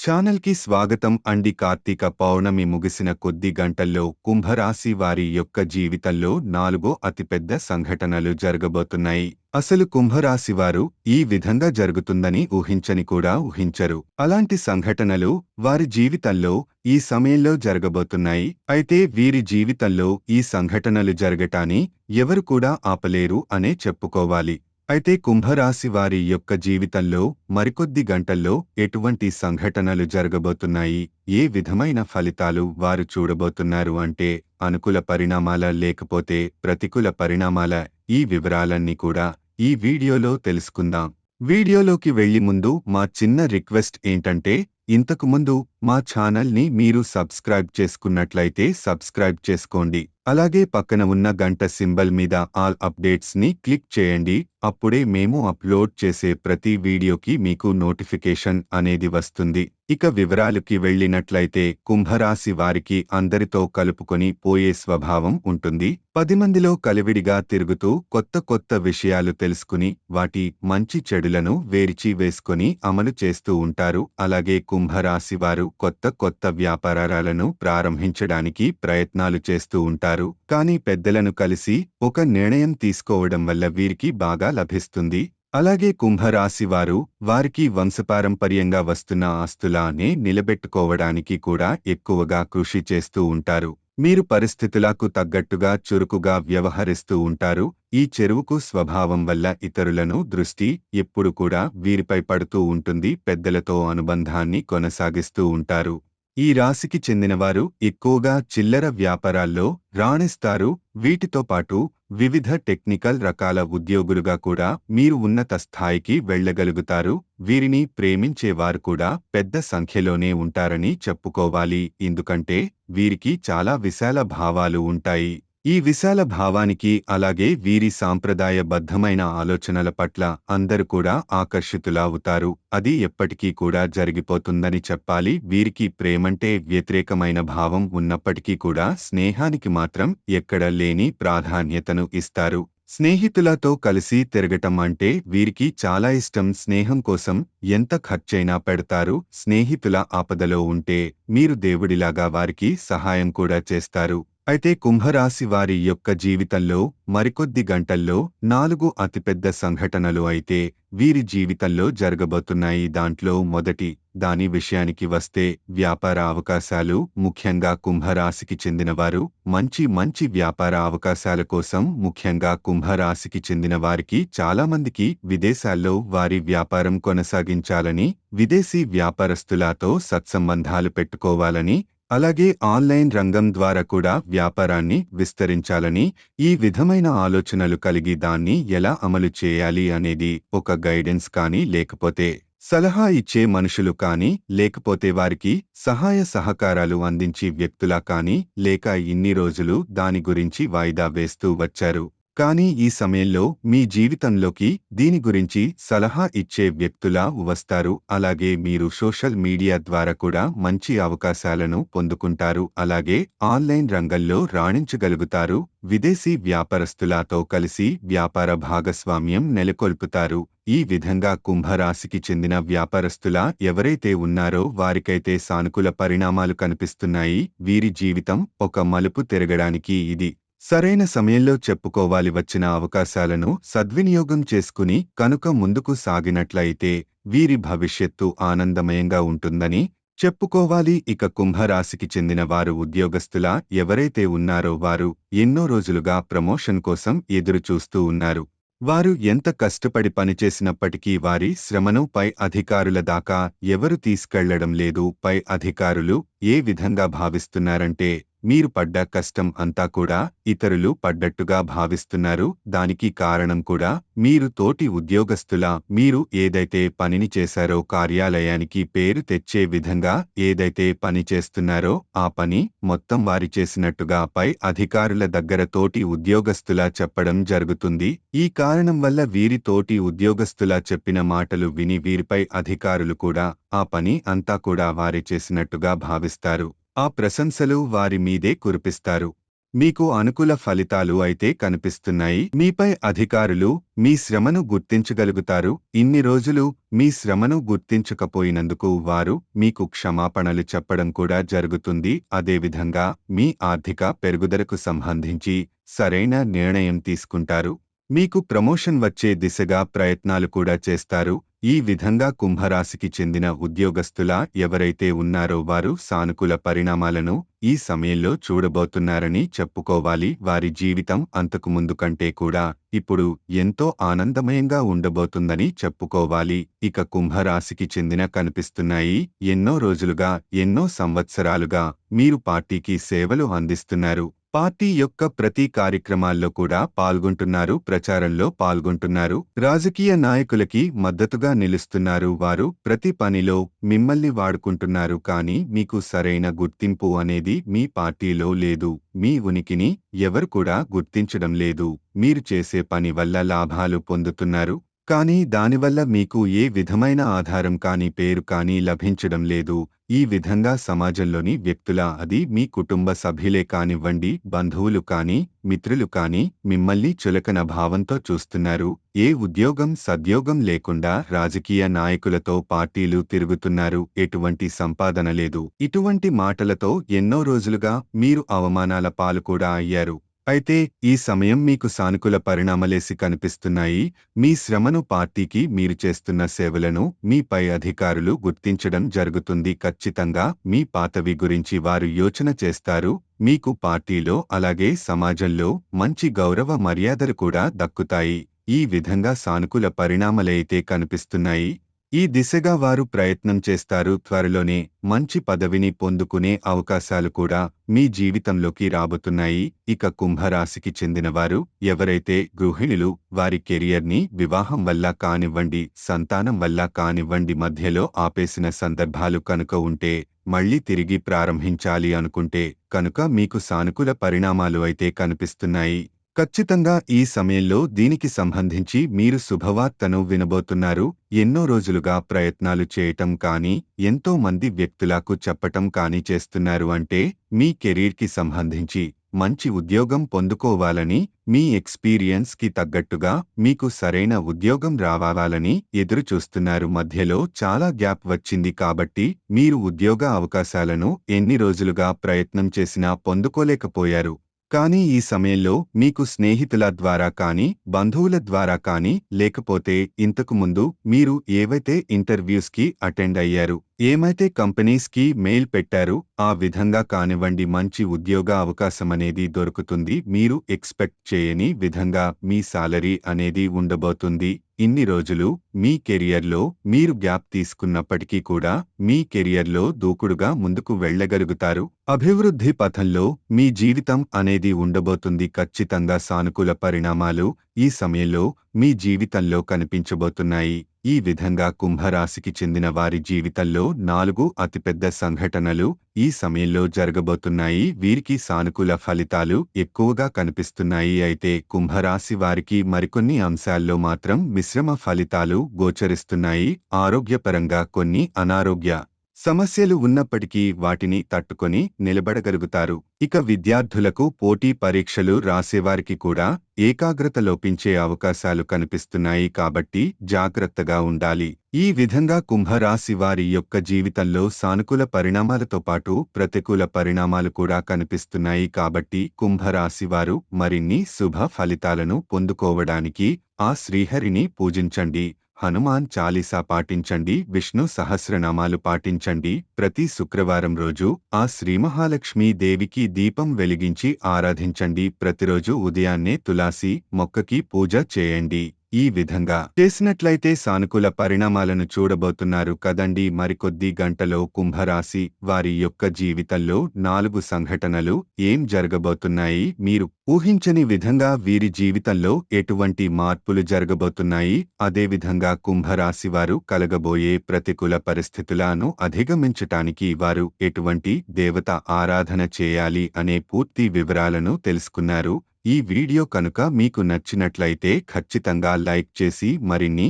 ఛానల్కి స్వాగతం అండి. కార్తీక పౌర్ణమి ముగిసిన కొద్ది గంటల్లో కుంభరాశి వారి యొక్క జీవితంలో 4 అతిపెద్ద సంఘటనలు జరగబోతున్నాయి. అసలు కుంభరాశి వారు ఈ విధంగా జరుగుతుందని ఊహించని కూడా ఊహించరు. అలాంటి సంఘటనలు వారి జీవితంలో ఈ సమయంలో జరగబోతున్నాయి. అయితే వీరి జీవితంలో ఈ సంఘటనలు జరగటాన్ని ఎవరు కూడా ఆపలేరు అనే చెప్పుకోవాలి. అయితే కుంభరాశి వారి యొక్క జీవితంలో మరికొద్ది గంటల్లో ఎటువంటి సంఘటనలు జరగబోతున్నాయి, ఏ విధమైన ఫలితాలు వారు చూడబోతున్నారు అంటే అనుకూల పరిణామాల లేకపోతే ప్రతికూల పరిణామాల, ఈ వివరాలన్నీ కూడా ఈ వీడియోలో తెలుసుకుందాం. వీడియోలోకి వెళ్లి ముందు మా చిన్న రిక్వెస్ట్ ఏంటంటే, ఇంతకు ముందు మా ఛానల్ని మీరు సబ్స్క్రైబ్ చేసుకున్నట్లయితే సబ్స్క్రైబ్ చేసుకోండి. అలాగే పక్కన ఉన్న గంట సింబల్ మీద ఆల్ అప్డేట్స్ ని క్లిక్ చేయండి. అప్పుడే మేము అప్లోడ్ చేసే ప్రతి వీడియోకి మీకు నోటిఫికేషన్ అనేది వస్తుంది. ఇక వివరాలకి వెళ్ళినట్లయితే కుంభరాశి వారికి అందరితో కలుపుకొని పోయే స్వభావం ఉంటుంది. 10 మందిలో కలివిడిగా తిరుగుతూ కొత్త కొత్త విషయాలు తెలుసుకుని వాటి మంచి చెడులను వేరిచి వేసుకొని అమలు చేస్తూ ఉంటారు. అలాగే కుంభరాశి వారు కొత్త కొత్త వ్యాపారాలను ప్రారంభించడానికి ప్రయత్నాలు చేస్తూ ఉంటారు. కానీ పెద్దలను కలిసి ఒక నిర్ణయం తీసుకోవడం వల్ల వీరికి బాగా లభిస్తుంది. అలాగే కుంభరాశి వారు వారికి వంశపారంపర్యంగా వస్తున్న ఆస్తులానే నిలబెట్టుకోవడానికి కూడా ఎక్కువగా కృషి చేస్తూ ఉంటారు. మీరు పరిస్థితులకు తగ్గట్టుగా చురుకుగా వ్యవహరిస్తూ ఉంటారు. ఈ చెరువుకు స్వభావం వల్ల ఇతరులను దృష్టి ఎప్పుడు కూడా వీరిపై పడుతూ ఉంటుంది. పెద్దలతో అనుబంధాన్ని కొనసాగిస్తూ ఉంటారు. ఈ రాశికి చెందినవారు ఎక్కువగా చిల్లర వ్యాపారాల్లో రాణిస్తారు. వీటితో పాటు వివిధ టెక్నికల్ రకాల ఉద్యోగులుగా కూడా మీరు ఉన్నత స్థాయికి వెళ్ళగలుగుతారు. వీరిని ప్రేమించేవారు కూడా పెద్ద సంఖ్యలోనే ఉంటారని చెప్పుకోవాలి. ఎందుకంటే వీరికి చాలా విశాల భావాలు ఉంటాయి. ఈ విశాల భావానికి అలాగే వీరి సాంప్రదాయబద్ధమైన ఆలోచనల పట్ల అందరూ కూడా ఆకర్షితులవుతారు. అది ఎప్పటికీ కూడా జరిగిపోతుందని చెప్పాలి. వీరికి ప్రేమంటే వ్యతిరేకమైన భావం ఉన్నప్పటికీ కూడా స్నేహానికి మాత్రం ఎక్కడ లేని ప్రాధాన్యతను ఇస్తారు. స్నేహితులతో కలిసి తిరగటం అంటే వీరికి చాలా ఇష్టం. స్నేహం కోసం ఎంత ఖర్చైనా పెడతారు. స్నేహితుల ఆపదలో ఉంటే మీరు దేవుడిలాగా వారికి సహాయం కూడా చేస్తారు. అయితే కుంభరాశి వారి యొక్క జీవితంలో మరికొద్ది గంటల్లో 4 అతిపెద్ద సంఘటనలు అయితే వీరి జీవితంలో జరగబోతున్నాయి. దాంట్లో మొదటి దాని విషయానికి వస్తే వ్యాపార అవకాశాలు. ముఖ్యంగా కుంభరాశికి చెందినవారు మంచి మంచి వ్యాపార అవకాశాల కోసం, ముఖ్యంగా కుంభరాశికి చెందిన వారికి చాలామందికి విదేశాల్లో వారి వ్యాపారం కొనసాగించాలని, విదేశీ వ్యాపారస్తులతో సత్సంబంధాలు పెట్టుకోవాలని, అలాగే ఆన్లైన్ రంగం ద్వారా కూడా వ్యాపారాన్ని విస్తరించాలని, ఈ విధమైన ఆలోచనలు కలిగి దాన్ని ఎలా అమలు చేయాలి అనేది ఒక గైడెన్స్ కానీ, లేకపోతే సలహా ఇచ్చే మనుషులు కానీ, లేకపోతే వారికి సహాయ సహకారాలు అందించి వ్యక్తులా కానీ లేక ఇన్ని రోజులు దాని గురించి వాయిదా వేస్తూ వచ్చారు. కానీ ఈ సమయంలో మీ జీవితంలోకి దీని గురించి సలహా ఇచ్చే వ్యక్తులా వస్తారు. అలాగే మీరు సోషల్ మీడియా ద్వారా కూడా మంచి అవకాశాలను పొందుకుంటారు. అలాగే ఆన్లైన్ రంగంలో రాణించగలుగుతారు. విదేశీ వ్యాపారస్తులతో కలిసి వ్యాపార భాగస్వామ్యం నెలకొల్పుతారు. ఈ విధంగా కుంభరాశికి చెందిన వ్యాపారస్తుల ఎవరైతే ఉన్నారో వారికైతే సానుకూల పరిణామాలు కనిపిస్తున్నాయి. వీరి జీవితం ఒక మలుపు తిరగడానికి ఇది సరైన సమయంలో చెప్పుకోవాలి. వచ్చిన అవకాశాలను సద్వినియోగం చేసుకుని కనుక ముందుకు సాగినట్లయితే వీరి భవిష్యత్తు ఆనందమయంగా ఉంటుందని చెప్పుకోవాలి. ఇక కుంభరాశికి చెందిన వారు ఉద్యోగస్తుల ఎవరైతే ఉన్నారో వారు ఎన్నో రోజులుగా ప్రమోషన్ కోసం ఎదురు చూస్తూ ఉన్నారు. వారు ఎంత కష్టపడి పనిచేసినప్పటికీ వారి శ్రమను పై అధికారుల దాకా ఎవరు తీసుకెళ్లడం లేదు. పై అధికారులు ఏ విధంగా భావిస్తున్నారంటే మీరు పడ్డ కష్టం అంతా కూడా ఇతరులు పడ్డట్టుగా భావిస్తున్నారు. దానికి కారణం కూడా మీరు తోటి ఉద్యోగస్తుల మీరు ఏదైతే పనిని చేశారో కార్యాలయానికి పేరు తెచ్చే విధంగా ఏదైతే పని చేస్తున్నారో ఆ పని మొత్తం వారి చేసినట్టుగా పై అధికారుల దగ్గర తోటి ఉద్యోగస్తుల చెప్పడం జరుగుతుంది. ఈ కారణం వల్ల వీరి తోటి ఉద్యోగస్తుల చెప్పిన మాటలు విని వీరిపై అధికారులు కూడా ఆ పని అంతా కూడా వారే చేసినట్టుగా భావిస్తారు. ఆ ప్రశంసలు వారి మీదే కురిపిస్తారు. మీకు అనుకూల ఫలితాలు అయితే కనిపిస్తున్నాయి. మీపై అధికారులు మీ శ్రమను గుర్తించగలుగుతారు. ఇన్ని రోజులు మీ శ్రమను గుర్తించకపోయినందుకు వారు మీకు క్షమాపణలు చెప్పడం కూడా జరుగుతుంది. అదేవిధంగా మీ ఆర్థిక పెరుగుదలకు సంబంధించి సరైన నిర్ణయం తీసుకుంటారు. మీకు ప్రమోషన్ వచ్చే దిశగా ప్రయత్నాలు కూడా చేస్తారు. ఈ విధంగా కుంభరాశికి చెందిన ఉద్యోగస్తుల ఎవరైతే ఉన్నారో వారు సానుకూల పరిణామాలను ఈ సమయంలో చూడబోతున్నారని చెప్పుకోవాలి. వారి జీవితం అంతకుముందు కంటే కూడా ఇప్పుడు ఎంతో ఆనందమయంగా ఉండబోతుందని చెప్పుకోవాలి. ఇక కుంభరాశికి చెందిన కనిపిస్తున్నాయి. ఎన్నో రోజులుగా, ఎన్నో సంవత్సరాలుగా మీరు పార్టీకి సేవలు అందిస్తున్నారు. పార్టీ యొక్క ప్రతి కార్యక్రమాల్లో కూడా పాల్గొంటున్నారు, ప్రచారంలో పాల్గొంటున్నారు. రాజకీయ నాయకులకి మద్దతుగా నిలుస్తున్నారు. వారు ప్రతి పనిలో మిమ్మల్ని వాడుకుంటున్నారు. కానీ మీకు సరైన గుర్తింపు అనేది మీ పార్టీలో లేదు. మీ ఉనికిని ఎవరు కూడా గుర్తించడం లేదు. మీరు చేసే పని వల్ల లాభాలు పొందుతున్నారు. కానీ దానివల్ల మీకు ఏ విధమైన ఆధారం కానీ పేరు కానీ లభించడం లేదు. ఈ విధంగా సమాజంలోని వ్యక్తుల, అది మీ కుటుంబ సభ్యులే కానివ్వండి, బంధువులు కానీ, మిత్రులు కానీ మిమ్మల్ని చులకన భావంతో చూస్తున్నారు. ఏ ఉద్యోగం సద్యోగం లేకుండా రాజకీయ నాయకులతో పార్టీలు తిరుగుతున్నారు. ఎటువంటి సంపాదన లేదు. ఇటువంటి మాటలతో ఎన్నో రోజులుగా మీరు అవమానాల పాలు కూడా అయ్యారు. అయితే ఈ సమయం మీకు సానుకూల పరిణామాలేసి కనిపిస్తున్నాయి. మీ శ్రమను, పార్టీకి మీరు చేస్తున్న సేవలను మీ పై అధికారులు గుర్తించడం జరుగుతుంది. ఖచ్చితంగా మీ పాతవి గురించి వారు యోచన చేస్తారు. మీకు పార్టీలో అలాగే సమాజంలో మంచి గౌరవ మర్యాదలు కూడా దక్కుతాయి. ఈ విధంగా సానుకూల పరిణామాలైతే కనిపిస్తున్నాయి. ఈ దిశగా వారు ప్రయత్నం చేస్తారు. త్వరలోనే మంచి పదవిని పొందుకునే అవకాశాలు కూడా మీ జీవితంలోకి రాబోతున్నాయి. ఇక కుంభరాశికి చెందినవారు ఎవరైతే గృహిణులు, వారి కెరియర్ని వివాహం వల్ల కానివ్వండి, సంతానం వల్ల కానివ్వండి మధ్యలో ఆపేసిన సందర్భాలు కనుక ఉంటే, మళ్లీ తిరిగి ప్రారంభించాలి అనుకుంటే కనుక మీకు సానుకూల పరిణామాలు అయితే కనిపిస్తున్నాయి. ఖచ్చితంగా ఈ సమయంలో దీనికి సంబంధించి మీరు శుభవార్తను వినబోతున్నారు. ఎన్నో రోజులుగా ప్రయత్నాలు చేయటం కానీ, ఎంతో మంది వ్యక్తులకు చెప్పటం కానీ చేస్తున్నారు. అంటే మీ కెరీర్కి సంబంధించి మంచి ఉద్యోగం పొందుకోవాలని, మీ ఎక్స్పీరియన్స్కి తగ్గట్టుగా మీకు సరైన ఉద్యోగం రావాలని ఎదురు చూస్తున్నారు. మధ్యలో చాలా గ్యాప్ వచ్చింది కాబట్టి మీరు ఉద్యోగ అవకాశాలను ఎన్ని రోజులుగా ప్రయత్నం చేసినా పొందుకోలేకపోయారు. కానీ ఈ సమయంలో మీకు స్నేహితుల ద్వారా కానీ, బంధువుల ద్వారా కానీ, లేకపోతే ఇంతకు ముందు మీరు ఏవైతే ఇంటర్వ్యూస్కి అటెండ్ అయ్యారు, ఏమైతే కంపెనీస్కి మెయిల్ పెట్టారు, ఆ విధంగా కానివ్వండి మంచి ఉద్యోగ అవకాశమనేది దొరుకుతుంది. మీరు ఎక్స్పెక్ట్ చేయని విధంగా మీ సాలరీ అనేది ఉండబోతుంది. ఇన్ని రోజులు మీ కెరియర్లో మీరు గ్యాప్ తీసుకున్నప్పటికీ కూడా మీ కెరియర్లో దూకుడుగా ముందుకు వెళ్ళగలుగుతారు. అభివృద్ధి పథంలో మీ జీవితం అనేది ఉండబోతుంది. ఖచ్చితంగా సానుకూల పరిణామాలు ఈ సమయంలో మీ జీవితంలో కనిపించబోతున్నాయి. ఈ విధంగా కుంభరాశికి చెందిన వారి జీవితంలో 4 అతిపెద్ద సంఘటనలు ఈ సమయంలో జరగబోతున్నాయి. వీరికి సానుకూల ఫలితాలు ఎక్కువగా కనిపిస్తున్నాయి. అయితే కుంభరాశి వారికి మరికొన్ని అంశాల్లో మాత్రం మిశ్రమ ఫలితాలు గోచరిస్తున్నాయి. ఆరోగ్యపరంగా కొన్ని అనారోగ్య సమస్యలు ఉన్నప్పటికీ వాటిని తట్టుకొని నిలబడగలుగుతారు. ఇక విద్యార్థులకు పోటీ పరీక్షలు రాసేవారికి కూడా ఏకాగ్రత లోపించే అవకాశాలు కనిపిస్తున్నాయి. కాబట్టి జాగ్రత్తగా ఉండాలి. ఈ విధంగా కుంభరాశి వారి యొక్క జీవితంలో సానుకూల పరిణామాలతో పాటు ప్రతికూల పరిణామాలు కూడా కనిపిస్తున్నాయి. కాబట్టి కుంభరాశి వారు మరిన్ని శుభ ఫలితాలను పొందుకోవడానికి ఆ శ్రీహరిని పూజించండి. హనుమాన్ చాలీసా పాటించండి. విష్ణు సహస్రనామాలు పాటించండి. ప్రతి శుక్రవారం రోజు ఆ శ్రీ మహాలక్ష్మీ దేవికి దీపం వెలిగించి ఆరాధించండి. ప్రతిరోజు ఉదయాన్నే తులసి మొక్కకి పూజ చేయండి. ఈ విధంగా చేసినట్లయితే సానుకూల పరిణామాలను చూడబోతున్నారు కదండి. మరికొద్ది గంటలో కుంభరాశి వారి యొక్క జీవితంలో 4 సంఘటనలు ఏం జరగబోతున్నాయి, మీరు ఊహించని విధంగా వీరి జీవితంలో ఎటువంటి మార్పులు జరగబోతున్నాయి, అదేవిధంగా కుంభరాశి వారు కలగబోయే ప్రతికూల పరిస్థితులను అధిగమించటానికి వారు ఎటువంటి దేవత ఆరాధన చేయాలి అనే పూర్తి వివరాలను తెలుసుకున్నారు. ఈ వీడియో కనుక మీకు నచ్చినట్లయితే ఖచ్చితంగా లైక్ చేసి మరిన్ని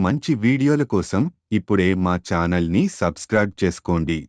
మంచి వీడియోల కోసం ఇప్పుడే మా ఛానల్ని సబ్స్క్రైబ్ చేసుకోండి.